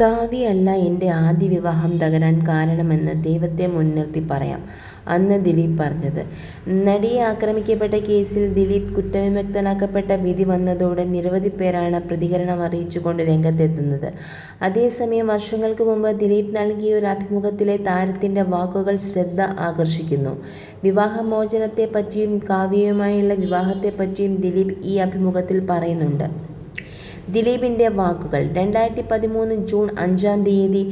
കാവ്യയല്ല എൻ്റെ ആദ്യ വിവാഹം തകരാൻ കാരണമെന്ന് ദൈവത്തെ മുൻനിർത്തി പറയാം. അന്ന് ദിലീപ് പറഞ്ഞത്. നടിയെ ആക്രമിക്കപ്പെട്ട കേസിൽ ദിലീപ് കുറ്റവിമുക്തനാക്കപ്പെട്ട വിധി വന്നതോടെ നിരവധി പേരാണ് പ്രതികരണം അറിയിച്ചുകൊണ്ട് രംഗത്തെത്തുന്നത്. അതേസമയം വർഷങ്ങൾക്ക് മുമ്പ് ദിലീപ് നൽകിയ ഒരു അഭിമുഖത്തിലെ താരത്തിൻ്റെ വാക്കുകൾ ശ്രദ്ധ ആകർഷിക്കുന്നു. വിവാഹമോചനത്തെപ്പറ്റിയും കാവ്യയുമായുള്ള വിവാഹത്തെപ്പറ്റിയും ദിലീപ് ഈ അഭിമുഖത്തിൽ പറയുന്നുണ്ട്. ദിലീപിൻ്റെ വാക്കുകൾ. 2013 ജൂൺ 5-ാം തീയതി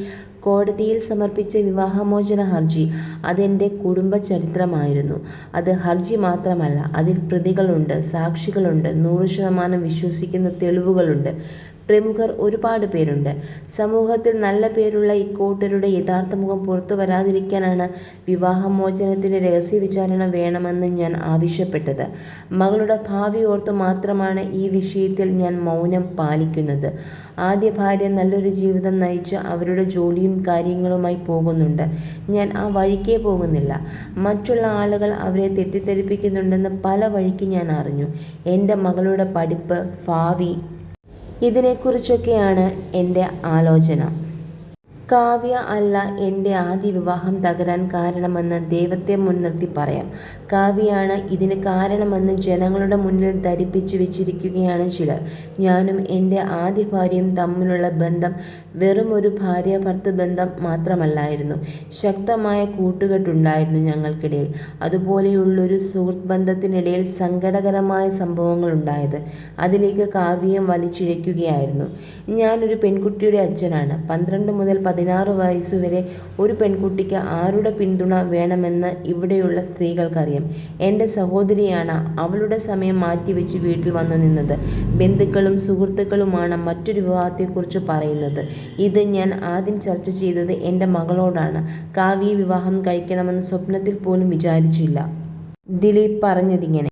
കോടതിയിൽ സമർപ്പിച്ച വിവാഹമോചന ഹർജി അതെൻ്റെ കുടുംബ ചരിത്രമായിരുന്നു. അത് ഹർജി മാത്രമല്ല, അതിൽ പ്രതികളുണ്ട്, സാക്ഷികളുണ്ട്, 100% വിശ്വസിക്കുന്ന തെളിവുകളുണ്ട്, പ്രമുഖർ ഒരുപാട് പേരുണ്ട്. സമൂഹത്തിൽ നല്ല പേരുള്ള ഇക്കൂട്ടരുടെ യഥാർത്ഥ മുഖം പുറത്തു വരാതിരിക്കാനാണ് വിവാഹമോചനത്തിന് രഹസ്യവിചാരണ വേണമെന്ന് ഞാൻ ആവശ്യപ്പെട്ടത്. മകളുടെ ഭാവി ഓർത്തു മാത്രമാണ് ഈ വിഷയത്തിൽ ഞാൻ മൗനം പാലിക്കുന്നത്. ആദ്യ ഭാര്യ നല്ലൊരു ജീവിതം നയിച്ച് അവരുടെ ജോലിയും കാര്യങ്ങളുമായി പോകുന്നുണ്ട്. ഞാൻ ആ വഴിക്കേ പോകുന്നില്ല. മറ്റുള്ള ആളുകൾ അവരെ തെറ്റിദ്ധരിപ്പിക്കുന്നുണ്ടെന്ന് പല വഴിക്ക് ഞാൻ അറിഞ്ഞു. എൻ്റെ മകളുടെ പഠിപ്പ്, ഭാവി, ഇതിനെക്കുറിച്ചൊക്കെയാണ് എൻ്റെ ആലോചന. കാവ്യ അല്ല എൻ്റെ ആദ്യ വിവാഹം തകരാൻ കാരണമെന്ന് ദൈവത്തെ മുൻനിർത്തി പറയാം. കാവ്യയാണ് ഇതിന് കാരണമെന്ന് ജനങ്ങളുടെ മുന്നിൽ ധരിപ്പിച്ചു വെച്ചിരിക്കുകയാണ് ചിലർ. ഞാനും എൻ്റെ ആദ്യ ഭാര്യയും തമ്മിലുള്ള ബന്ധം വെറുമൊരു ഭാര്യ-ഭർത്തൃ ബന്ധം മാത്രമല്ലായിരുന്നു. ശക്തമായ കൂട്ടുകെട്ടുണ്ടായിരുന്നു ഞങ്ങൾക്കിടയിൽ. അതുപോലെയുള്ളൊരു സുഹൃത്ത് ബന്ധത്തിനിടയിൽ സങ്കടകരമായ സംഭവങ്ങളുണ്ടായത്. അതിലേക്ക് കാവ്യയും വലിച്ചിഴയ്ക്കുകയായിരുന്നു. ഞാനൊരു പെൺകുട്ടിയുടെ അച്ഛനാണ്. 12 മുതൽ 16 വയസ്സുവരെ ഒരു പെൺകുട്ടിക്ക് ആരുടെ പിന്തുണ വേണമെന്ന് ഇവിടെയുള്ള സ്ത്രീകൾക്കറിയാം. എൻ്റെ സഹോദരിയാണ് അവളുടെ സമയം മാറ്റിവെച്ച് വീട്ടിൽ വന്നു നിന്നത്. ബന്ധുക്കളും സുഹൃത്തുക്കളുമാണ് മറ്റൊരു വിവാഹത്തെക്കുറിച്ച് പറയുന്നത്. ഇത് ഞാൻ ആദ്യം ചർച്ച ചെയ്തത് എൻ്റെ മകളോടാണ്. കാവ്യയെ വിവാഹം കഴിക്കണമെന്ന് സ്വപ്നത്തിൽ പോലും വിചാരിച്ചില്ല. ദിലീപ് പറഞ്ഞതിങ്ങനെ.